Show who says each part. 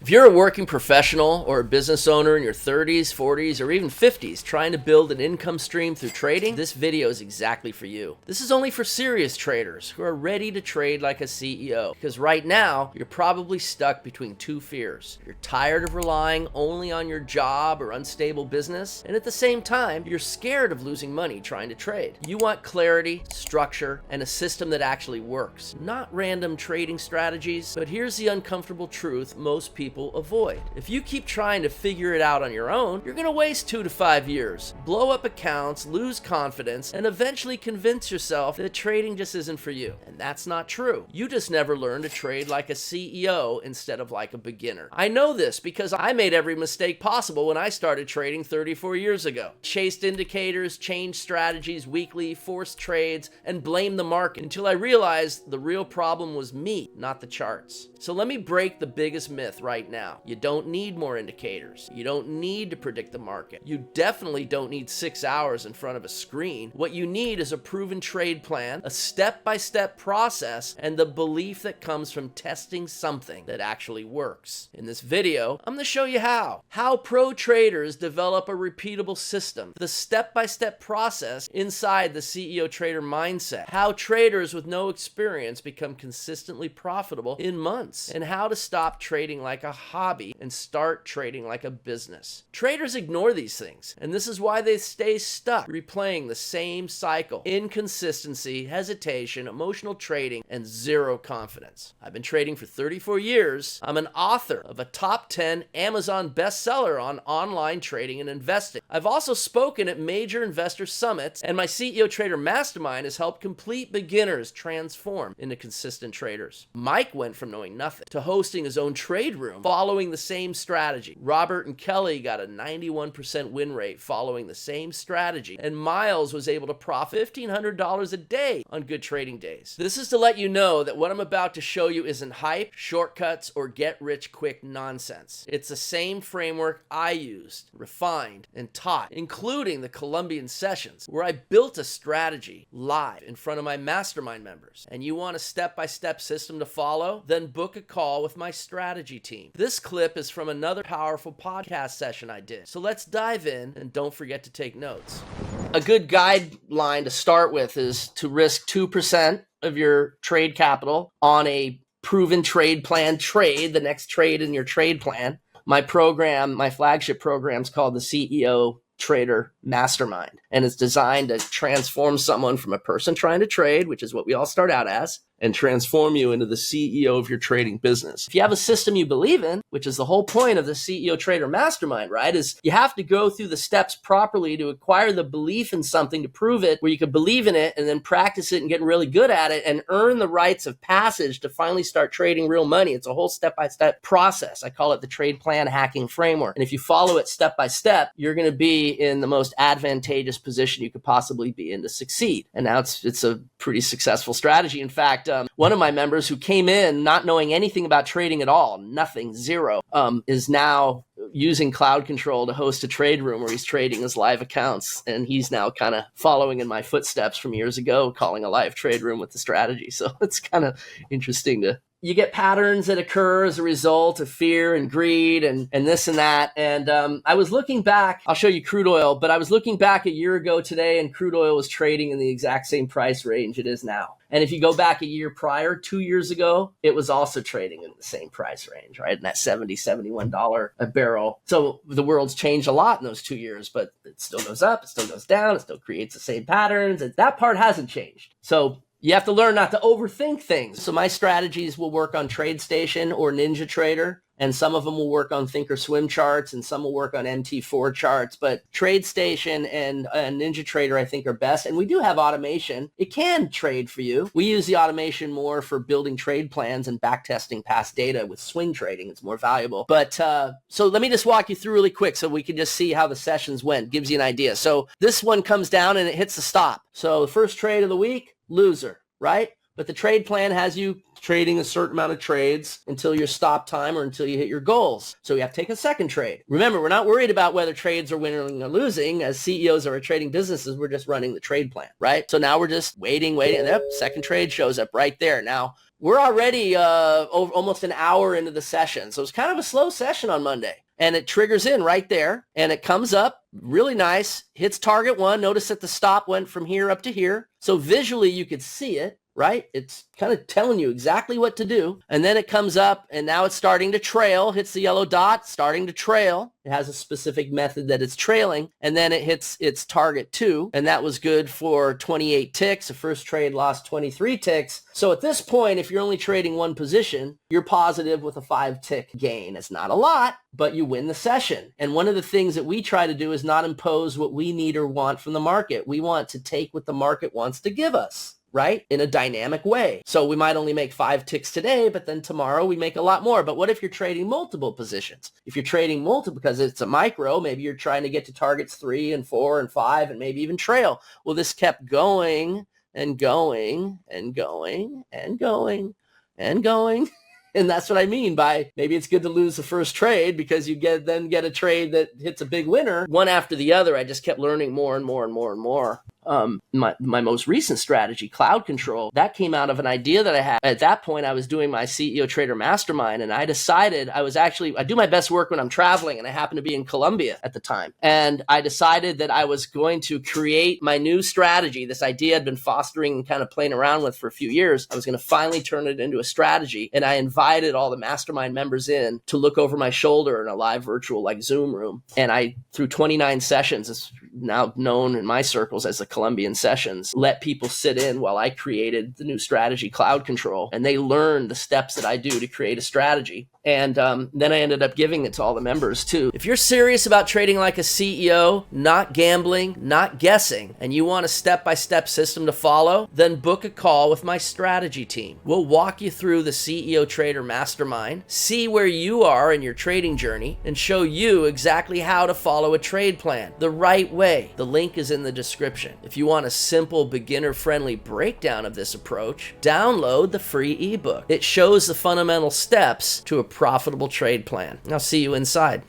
Speaker 1: If you're a working professional or a business owner in your 30s, 40s, or even 50s trying to build an income stream through trading, this video is exactly for you. This is only for serious traders who are ready to trade like a CEO, because right now you're probably stuck between two fears. You're tired of relying only on your job or unstable business, and at the same time, you're scared of losing money trying to trade. You want clarity, structure, and a system that actually works, not random trading strategies. But here's the uncomfortable truth most people avoid. If you keep trying to figure it out on your own, you're going to waste 2 to 5 years, blow up accounts, lose confidence, and eventually convince yourself that trading just isn't for you. And that's not true. You just never learned to trade like a CEO instead of like a beginner. I know this because I made every mistake possible when I started trading 34 years ago. Chased indicators, changed strategies weekly, forced trades, and blamed the market until I realized the real problem was me, not the charts. So let me break the biggest myth right now. You don't need more indicators. You don't need to predict the market. You definitely don't need 6 hours in front of a screen. What you need is a proven trade plan, a step-by-step process, and the belief that comes from testing something that actually works. In this video, I'm going to show you how pro traders develop a repeatable system, the step-by-step process inside the CEO trader mindset, how traders with no experience become consistently profitable in months, and how to stop trading like a hobby and start trading like a business. Traders ignore these things, and this is why they stay stuck, replaying the same cycle: inconsistency, hesitation, emotional trading, and zero confidence. I've been trading for 34 years. I'm an author of a top 10 Amazon bestseller on online trading and investing. I've also spoken at major investor summits, and my CEO Trader Mastermind has helped complete beginners transform into consistent traders. Mike went from knowing nothing to hosting his own trade room following the same strategy. Robert and Kelly got a 91% win rate following the same strategy, and Miles was able to profit $1,500 a day on good trading days. This is to let you know that what I'm about to show you isn't hype, shortcuts, or get-rich-quick nonsense. It's the same framework I used, refined, and taught, including the Colombian sessions, where I built a strategy live in front of my mastermind members. And you want a step-by-step system to follow? Then book a call with my strategy team. This clip is from another powerful podcast session I did. So let's dive in, and don't forget to take notes. A good guideline to start with is to risk 2% of your trade capital on a proven trade plan trade, the next trade in your trade plan. My program, my flagship program, is called the CEO Trader Mastermind, and it's designed to transform someone from a person trying to trade, which is what we all start out as, and transform you into the CEO of your trading business. If you have a system you believe in, which is the whole point of the CEO Trader Mastermind, right, is you have to go through the steps properly to acquire the belief in something, to prove it, where you can believe in it and then practice it and get really good at it and earn the rites of passage to finally start trading real money. It's a whole step-by-step process. I call it the trade plan hacking framework. And if you follow it step by step, you're going to be in the most advantageous position you could possibly be in to succeed. And now it's a pretty successful strategy. In fact, one of my members who came in not knowing anything about trading at all, nothing, zero, is now using Cloud Control to host a trade room where he's trading his live accounts. And he's now kind of following in my footsteps from years ago, calling a live trade room with the strategy. So it's kind of interesting you get patterns that occur as a result of fear and greed and this and that. And I was looking back, I'll show you crude oil, but I was looking back a year ago today, and crude oil was trading in the exact same price range it is now. And if you go back a year prior, 2 years ago, it was also trading in the same price range, right? In that $70, $71 a barrel. So the world's changed a lot in those 2 years, but it still goes up, it still goes down, it still creates the same patterns. And that part hasn't changed. So you have to learn not to overthink things. So my strategies will work on TradeStation or NinjaTrader, and some of them will work on Thinkorswim charts, and some will work on MT4 charts. But TradeStation and NinjaTrader, I think, are best. And we do have automation. It can trade for you. We use the automation more for building trade plans and backtesting past data with swing trading. It's more valuable. But so let me just walk you through really quick so we can just see how the sessions went. Gives you an idea. So this one comes down and it hits the stop. So the first trade of the week, loser, right? But the trade plan has you trading a certain amount of trades until your stop time or until you hit your goals. So you have to take a second trade. Remember, we're not worried about whether trades are winning or losing. As CEOs of our trading businesses, we're just running the trade plan, right? So now we're just waiting. And yep, second trade shows up right there. Now, we're already almost an hour into the session. So it's kind of a slow session on Monday. And it triggers in right there, and it comes up really nice, hits target one. Notice that the stop went from here up to here. So visually, you could see it, right? It's kind of telling you exactly what to do. And then it comes up, and now it's starting to trail, hits the yellow dot, starting to trail. It has a specific method that it's trailing, and then it hits its target 2, and that was good for 28 ticks. The first trade lost 23 ticks. So at this point, if you're only trading one position, you're positive with a 5-tick gain. It's not a lot, but you win the session. And one of the things that we try to do is not impose what we need or want from the market. We want to take what the market wants to give us, right? In a dynamic way. So we might only make 5 ticks today, but then tomorrow we make a lot more. But what if you're trading multiple positions? If you're trading multiple, because it's a micro, maybe you're trying to get to targets 3 and 4 and 5 and maybe even trail. Well, this kept going and going and going and going and going. And that's what I mean by maybe it's good to lose the first trade because you then get a trade that hits a big winner. One after the other, I just kept learning more and more and more and more. My most recent strategy, cloud control, that came out of an idea that I had. At that point, I was doing my CEO Trader Mastermind, and I decided I do my best work when I'm traveling, and I happened to be in Colombia at the time. And I decided that I was going to create my new strategy, this idea I'd been fostering and kind of playing around with for a few years. I was going to finally turn it into a strategy, and I invited all the mastermind members in to look over my shoulder in a live virtual like Zoom room. And I, through 29 sessions, it's now known in my circles as the Colombian sessions, let people sit in while I created the new strategy, cloud control, and they learned the steps that I do to create a strategy. And then I ended up giving it to all the members too. If you're serious about trading like a CEO, not gambling, not guessing, and you want a step-by-step system to follow, then book a call with my strategy team. We'll walk you through the CEO Trader Mastermind, see where you are in your trading journey, and show you exactly how to follow a trade plan the right way. The link is in the description. If you want a simple, beginner-friendly breakdown of this approach, download the free ebook. It shows the fundamental steps to a profitable trade plan. I'll see you inside.